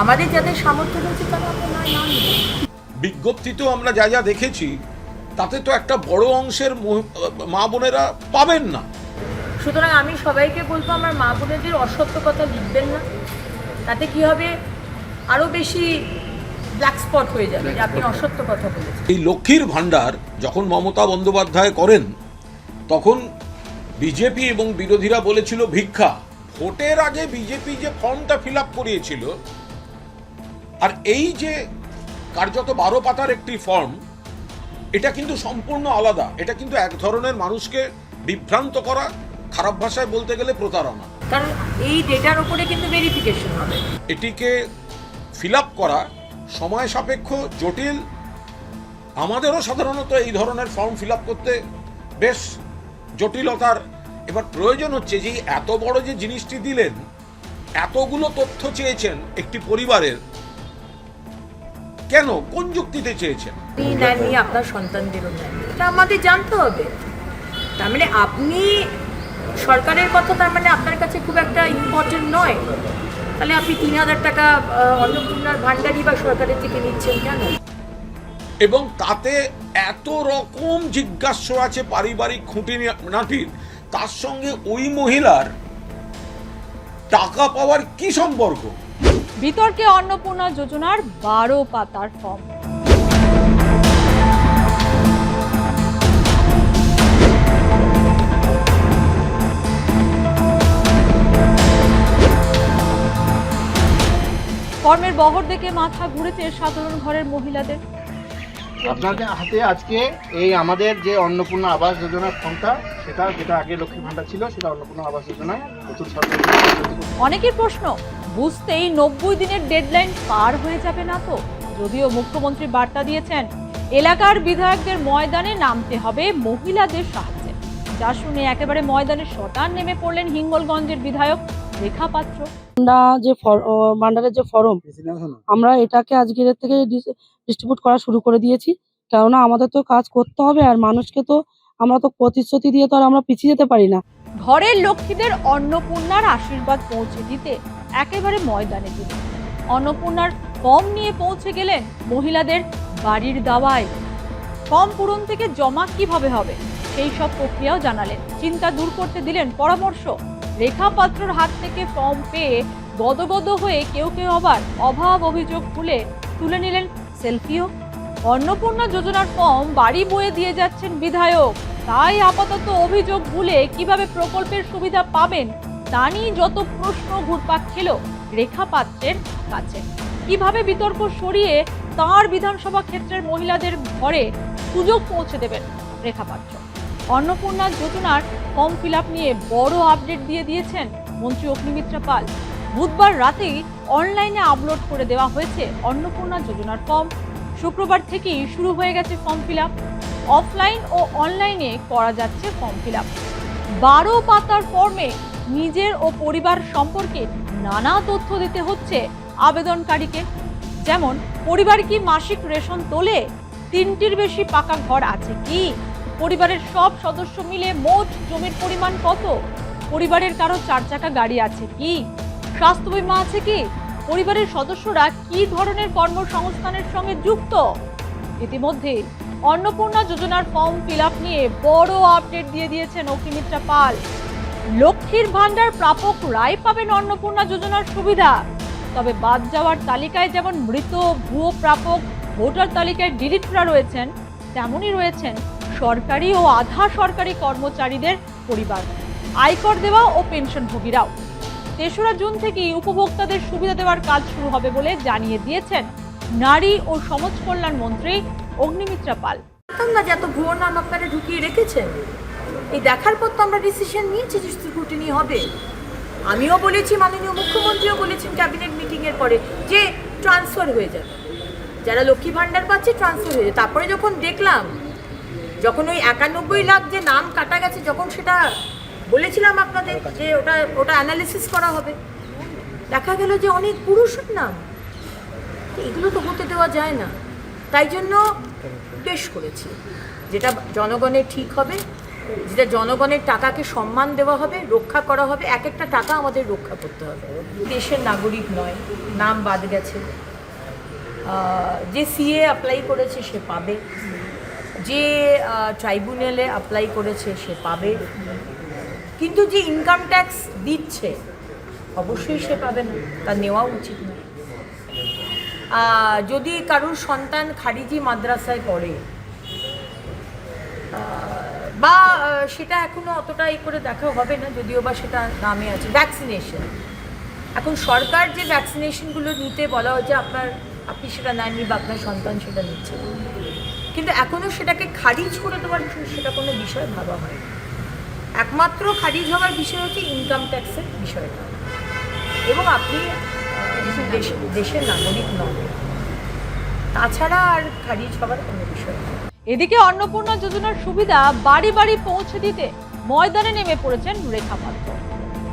আমাদের যাদের সামর্থ্য রয়েছে তারা আমরা না নিই। বিজ্ঞপ্তিতেও আমরা যা যা দেখেছি তাতে তো একটা বড় অংশের মা বোনেরা পাবেন না। সুতরাং আমি সবাইকে বলবো আমার মা বোনেদের অসত্য কথা লিখবেন না, তাতে কি হবে আরও বেশি ব্ল্যাক স্পট হয়ে যাবে যে আপনি অসত্য কথা বলেছেন। এই লক্ষ্মীর ভাণ্ডার যখন মমতা বন্দ্যোপাধ্যায় করেন তখন বিজেপি এবং বিরোধীরা বলেছিল ভিক্ষা। ভোটের আগে বিজেপি যে ফর্মটা ফিল আপ করিয়েছিল, আর এই যে কার্যত 12 পাতার একটি ফর্ম, এটা কিন্তু সম্পূর্ণ আলাদা। এটা কিন্তু এক ধরনের মানুষকে বিভ্রান্ত করা, খারাপ ভাষায় বলতে গেলে প্রতারণা। কারণ এই ডেটার উপরে কিন্তু ভেরিফিকেশন হবে। এটিকে ফিল আপ করা সময় সাপেক্ষ, জটিল। আমাদেরও সাধারণত এই ধরনের ফর্ম ফিল আপ করতে বেশ জটিলতার এবার প্রয়োজন হচ্ছে। যে এত বড় যে জিনিসটি দিলেন, এতগুলো তথ্য চেয়েছেন একটি পরিবারের, কেন, কোন যুক্তিতে চেয়েছেন? নেননি, আপনার সন্তানদেরও নেন, এটা আমাদের জানতে হবে। তার মানে আপনি সরকারের কথা তার মানে আপনার কাছে খুব একটা ইম্পর্টেন্ট নয়, তাহলে আপনি 3000 টাকা অন্নপূর্ণার ভাণ্ডারি বা সরকারের থেকে নিচ্ছেন কেন? এবং তাতে এত রকম জিজ্ঞাস্য আছে পারিবারিক খুঁটিনাটির, তার সঙ্গে ওই মহিলার টাকা পাওয়ার কি সম্পর্ক? বিতর্কে অন্নপূর্ণা যোজনার 12 পাতার ফর্ম। ফর্মের বহর দেখে মাথা ঘুরেছে সাধারণ ঘরের মহিলাদের। আপনাদের হাতে আজকে এই আমাদের যে অন্নপূর্ণা আবাস যোজনার ফর্মটা, সেটা যেটা আগে লক্ষ্মী ভাণ্ডার ছিল, সেটা অন্নপূর্ণা আবাস যোজনায় নতুন সরকার। অনেকের প্রশ্ন, বুঝতেই 90 দিনের ডেডলাইন পার হয়ে যাবে না তো? যদিও মুখ্যমন্ত্রী বার্তা দিয়েছেন এলাকার বিধায়কদের ময়দানে নামতে হবে মহিলাদের সাহায্যে, যা শুনে একেবারে ময়দানে শটান নেমে পড়লেন হিঙ্গলগঞ্জের বিধায়ক রেখা পাত্র। আমরা যে ভান্ডারের যে ফর্ম, আমরা এটাকে আজকের থেকে ডিস্ট্রিবিউট করা শুরু করে দিয়েছি। কেননা আমাদের তো কাজ করতে হবে, আর মানুষকে তো আমরা তো প্রতিশ্রুতি দিয়ে তো আর আমরা পিছিয়ে যেতে পারি না। ঘরের লক্ষ্মীদের অন্নপূর্ণার আশীর্বাদ পৌঁছে দিতে একেবারে ময়দানে দিলেন। অন্নপূর্ণার ফর্ম নিয়ে পৌঁছে গেলেন মহিলাদের বাড়ির দাওয়ায়। ফর্ম পূরণ থেকে জমা কিভাবে হবে সেই সব প্রক্রিয়াও জানালেন। চিন্তা দূর করতে দিলেন পরামর্শ। রেখা পাত্রর হাত থেকে ফর্ম পেয়ে গদগদ হয়ে কেউ কেউ আবার অভাব অভিযোগ ভুলে তুলে নিলেন সেলফিও। অন্নপূর্ণা যোজনার ফর্ম বাড়ি বয়ে দিয়ে যাচ্ছেন বিধায়ক, তাই আপাতত অভিযোগ ভুলে কিভাবে প্রকল্পের সুবিধা পাবেন তা নিয়ে যত প্রশ্ন ঘুরপাক খেল রেখা পাত্রের কাছে। কিভাবে বিতর্ক সরিয়ে তাঁর বিধানসভা ক্ষেত্রের মহিলাদের ঘরে সুযোগ পৌঁছে দেবেন রেখা পাত্র। অন্নপূর্ণা যোজনার ফর্ম ফিল আপ নিয়ে বড় আপডেট দিয়ে দিয়েছেন মন্ত্রী অগ্নিমিত্রা পাল। বুধবার রাতেই অনলাইনে আপলোড করে দেওয়া হয়েছে অন্নপূর্ণা যোজনার ফর্ম। শুক্রবার থেকেই শুরু হয়ে গেছে ফর্ম ফিল আপ। অফলাইন ও অনলাইনে করা যাচ্ছে ফর্ম ফিল আপ। 12 পাতার ফর্মে নিজের ও পরিবার সম্পর্কে নানা তথ্য দিতে হচ্ছে আবেদনকারীকে। যেমন, পরিবার কি মাসিক রেশন তোলে? 3টির বেশি পাকা ঘর আছে কি? পরিবারের সব সদস্য মিলে মোট জমির পরিমাণ কত? পরিবারের কারো 4 চাকা গাড়ি আছে কি? স্বাস্থ্য বীমা আছে কি? পরিবারের সদস্যরা কি ধরনের কর্মসংস্থানের সঙ্গে যুক্ত? ইতিমধ্যে অন্নপূর্ণা যোজনার ফর্ম ফিল আপ নিয়ে বড় আপডেট দিয়ে দিয়েছেন অগ্নিমিত্রা পাল। লক্ষ্মীর ভাণ্ডার প্রাপক রায় পাবেন অন্নপূর্ণা যোজনার সুবিধা, তবে বাদ যাওয়ার তালিকায় যেমন মৃত ভুয়ো প্রাপক ভোটার তালিকায় ডিলিট করা রয়েছেন, তেমনই রয়েছেন সরকারি ও আধা সরকারি কর্মচারীদের পরিবার, আয়কর দেওয়া ও পেনশনভোগীরাও। 3রা জুন থেকেই উপভোক্তাদের সুবিধা দেওয়ার কাজ শুরু হবে বলে জানিয়ে দিয়েছেন নারী ও সমাজ কল্যাণ মন্ত্রী অগ্নিমিত্রা পাল। না যে এত ভুয়ো নাম আপনারা ঢুকিয়ে রেখেছেন, এই দেখার পর তো আমরা ডিসিশন নিয়েছি যে স্ক্রুটিনি হবে। আমিও বলেছি, মাননীয় মুখ্যমন্ত্রীও বলেছেন ক্যাবিনেট মিটিংয়ের পরে যে ট্রান্সফার হয়ে যাবে, যারা লক্ষ্মী ভাণ্ডার পাচ্ছে ট্রান্সফার হয়ে যাবে। তারপরে যখন দেখলাম, যখন ওই 91 লাখ যে নাম কাটা গেছে, যখন সেটা বলেছিলাম আপনাদের যে ওটা অ্যানালিসিস করা হবে, দেখা গেল যে অনেক পুরুষের নাম। এগুলো তো হতে দেওয়া যায় না। তাই জন্য পেশ করেছি, যেটা জনগণের ঠিক হবে যেটা জনগণের টাকাকে সম্মান দেওয়া হবে, রক্ষা করা হবে, এক একটা টাকা আমাদের রক্ষা করতে হবে। দেশের নাগরিক নয়, নাম বাদ গেছে, যে সিএ অ্যাপ্লাই করেছে সে পাবে, যে ট্রাইব্যুনালে অ্যাপ্লাই করেছে সে পাবে, কিন্তু যে ইনকাম ট্যাক্স দিচ্ছে অবশ্যই সে পাবে না, তার নেওয়া উচিত না। যদি কারোর সন্তান খারিজি মাদ্রাসায় পড়ে বা সেটা এখনো অতটা করে দেখা হবে না, যদিও বা সেটা নামে আছে ভ্যাকসিনেশন। এখন সরকার যে ভ্যাকসিনেশনগুলো নিতে বলা হয়েছে, আপনি সেটা নেননি বা আপনার সন্তান সেটা নিচ্ছে, কিন্তু এখনও সেটাকে খারিজ করে দেওয়ার সেটা কোনো বিষয় ভাবা হয়। একমাত্র খারিজ হওয়ার বিষয় হচ্ছে ইনকাম ট্যাক্সের বিষয়টা, এবং আপনি দেশের নাগরিক নন, তাছাড়া আর খারিজ হওয়ার কোনো বিষয় নেই। এদিকে অন্নপূর্ণা যোজনার সুবিধা বাড়ি বাড়ি পৌঁছে দিতে ময়দানে নেমে পড়েছেন রেখা পাত্র।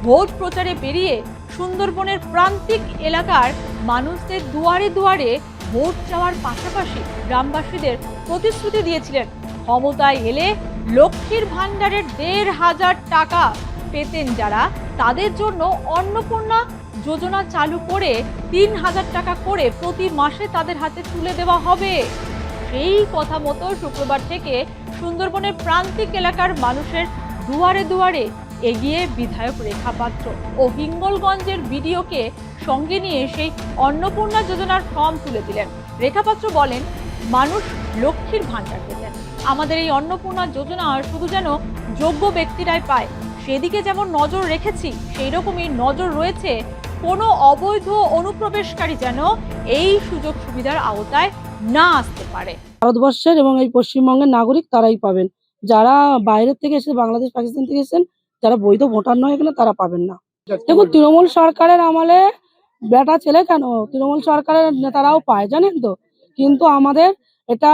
ভোট প্রচারে বেরিয়ে সুন্দরবনের প্রান্তিক এলাকার মানুষদের দুয়ারে দুয়ারে ভোট চাওয়ার পাশাপাশি গ্রামবাসীদের প্রতিশ্রুতি দিয়েছিলেন ক্ষমতায় এলে লক্ষ্মীর ভাণ্ডারের ১৫০০ টাকা পেতেন যারা, তাদের জন্য অন্নপূর্ণা যোজনা চালু করে ৩০০০ টাকা করে প্রতি মাসে তাদের হাতে তুলে দেওয়া হবে। সেই কথা মতো শুক্রবার থেকে সুন্দরবনের প্রান্তিক এলাকার মানুষের দুয়ারে দুয়ারে এগিয়ে বিধায়ক রেখা পাত্র ও হিঙ্গলগঞ্জের বিডিওকে সঙ্গে নিয়ে সেই অন্নপূর্ণা যোজনার ফর্ম তুলে দিলেন। রেখা পাত্র বলেন, মানুষ লক্ষ্মীর ভাণ্ডার পেতেন, আমাদের এই অন্নপূর্ণা যোজনা শুধু যেন যোগ্য ব্যক্তিরাই পায় সেদিকে যেমন নজর রেখেছি, সেই রকমই নজর রয়েছে কোনো অবৈধ অনুপ্রবেশকারী যেন এই সুযোগ সুবিধার আওতায় না আসতে পারে। ভারতবর্ষের এবং এই পশ্চিমবঙ্গের নাগরিক তারাই পাবেন, যারা বাইরের থেকে এসে বাংলাদেশ পাকিস্তান থেকে এসেছেন, যারা বৈধ ভোটার নয় এখানে, তারা পাবেন না। দেখুন, তৃণমূল সরকারের আমলে বেটা ছেলে কেন, তৃণমূল সরকারের নেতারাও পায় জানেন তো, কিন্তু আমাদের এটা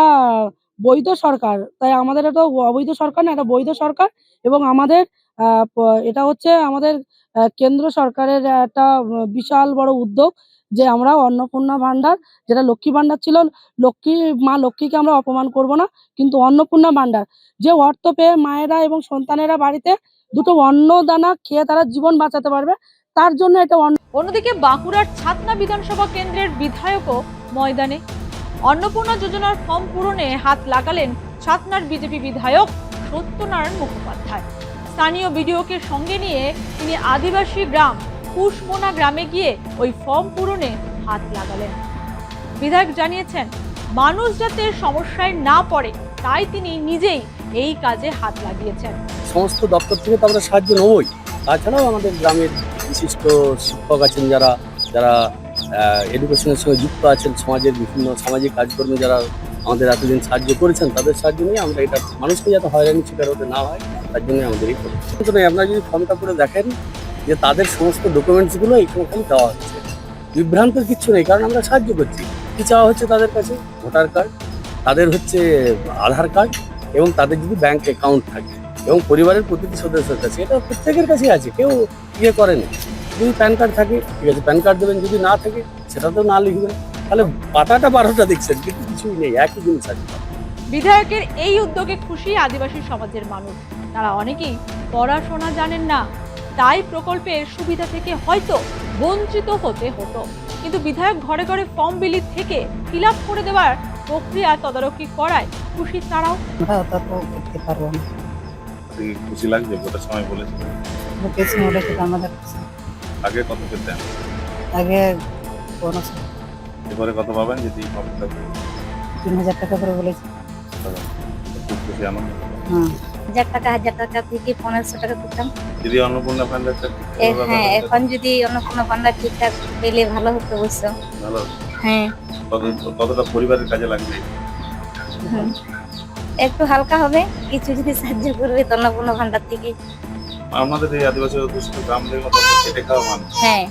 বৈধ সরকার, তাই আমাদের এটা অবৈধ সরকার না, এটা বৈধ সরকার। এবং আমাদের এটা হচ্ছে আমাদের কেন্দ্র সরকারের একটা বিশাল বড় উদ্যোগ যে আমরা অন্নপূর্ণা ভাণ্ডার, যেটা লক্ষ্মী ভাণ্ডার ছিল, মা লক্ষ্মীকে আমরা অপমান করব না, কিন্তু অন্নপূর্ণা ভাণ্ডার যে অর্থ পেয়ে মায়েরা এবং সন্তানেরা বাড়িতে দুটো অন্নদানা খেয়ে তারা জীবন বাঁচাতে পারবে, তার জন্য এটা। অন্যদিকে বাঁকুড়ার ছাতনা বিধানসভা কেন্দ্রের বিধায়কও ময়দানে। অন্নপূর্ণা যোজনার ফর্ম পূরণে হাত লাগালেন ছাতনার বিজেপি বিধায়ক সত্যনারায়ণ মুখোপাধ্যায়। স্থানীয় বিডিওকে সঙ্গে নিয়ে তিনি আদিবাসী গ্রাম কুশমোনা গ্রামে গিয়ে ওই ফর্ম পূরণে হাত লাগালেন। বিধায়ক জানিয়েছেন, মানুষ যাতে সমস্যায় না পড়ে তাই তিনি নিজেই এই কাজে হাত লাগিয়েছেন। সমস্ত দপ্তর থেকে তো আমরা সাহায্য নেবই, তাছাড়াও আমাদের গ্রামের বিশিষ্ট শিক্ষক আছেন, যারা এডুকেশনের সঙ্গে যুক্ত আছেন, সমাজের বিভিন্ন সামাজিক কাজকর্মে যারা আমাদের এতদিন সাহায্য করেছেন, তাদের সাহায্য নিয়ে আমরা এটা মানুষকে যাতে হয়রানির শিকার হতে না হয় তার জন্য আমাদের এই করি। আপনারা যদি ফর্মটা করে দেখেন যে তাদের সমস্ত ডকুমেন্টসগুলো এখানে খালি দেওয়া হচ্ছে, বিভ্রান্তের কিচ্ছু নেই, কারণ আমরা সাহায্য করছি। কি চাওয়া হচ্ছে তাদের কাছে? ভোটার কার্ড, তাদের হচ্ছে আধার কার্ড, এবং তাদের যদি ব্যাংক অ্যাকাউন্ট থাকে, এবং পরিবারের প্রতিটি সদস্যের কাছে, এটা প্রত্যেকের কাছেই আছে, কেউ ইয়ে করেনি। যদি প্যান কার্ড থাকে ঠিক আছে, প্যান কার্ড দেবেন, যদি না থাকে সেটা তো না লিখবেন, তাহলে পাতাটা 12টা দেখছেন কিন্তু কিছুই নেই, একই জিনিস আছে। বিধায়কের এই উদ্যোগে খুশি আদিবাসী সমাজের মানুষ। তারা অনেকেই পড়াশোনা জানেন না, তাই প্রকল্পের সুবিধা থেকে হয়তো বঞ্চিত হতে হতো, কিন্তু বিধায়ক ঘরে ঘরে ফর্ম বিলি থেকে ফিল আপ করে দেওয়ার প্রক্রিয়া তদারকি করায় খুশি তারাও। করতে পারবো না, খুশি লাগছে ভোটের সময় বলেছিল। বলেছি আমাদের আগে কত পেতেন? আগে বোনাস এবারে কত পাবেন যদি ৩০০০ টাকা করে বলেছি। খুব খুশি, আনন্দ। হ্যাঁ, 1000 টাকা থেকে 1500 টাকা পেতাম। যদি অন্নপূর্ণা ভান্ডারটা হ্যাঁ, এখন যদি অন্নপূর্ণা ভান্ডার ঠিকঠাক পেলে ভালো হতো অবশ্য। ভালো, হ্যাঁ, কতটা পরিবারের কাজে লাগবে? একটু হালকা হবে, কিছু যদি সাহায্য করবে তো অন্নপূর্ণা ভান্ডার থেকে। আমাদের এই আদিবাসী অধ্যুষিত গ্রাম থেকে খেটে খাওয়া মানুষ, হ্যাঁ,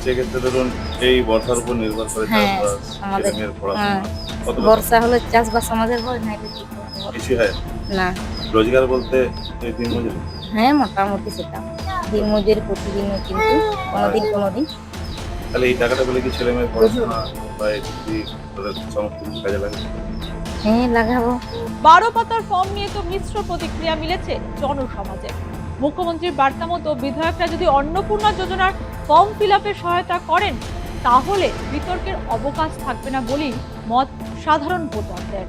সেক্ষেত্রে ধরুন এই বর্ষার উপর নির্ভর করে হ্যাঁ, চাষবাস, আমাদের ছেলেমেয়ের পড়াশোনা, কতটা বর্ষা হলো চাষবাস আমাদের হয় না, বেশি হয় না। রোজগার বলতে এই দিন মজুরি? হ্যাঁ, মোটামুটি সেটা দিন মজুরি প্রতিদিনও, কিন্তু কোনোদিন। তাহলে এই টাকাটা বলে কি ছেলেমেয়ের পড়াশোনা বা এই সমস্ত কিছু কাজে লাগে? হ্যাঁ লাগাবো। 12 পাতার ফর্ম নিয়ে তো মিশ্র প্রতিক্রিয়া মিলেছে জনসমাজে। মুখ্যমন্ত্রীর বার্তা মতো বিধায়করা যদি অন্নপূর্ণা যোজনার ফর্ম ফিল আপে সহায়তা করেন তাহলে বিতর্কের অবকাশ থাকবে না বলেই মত সাধারণ ভোটারদের।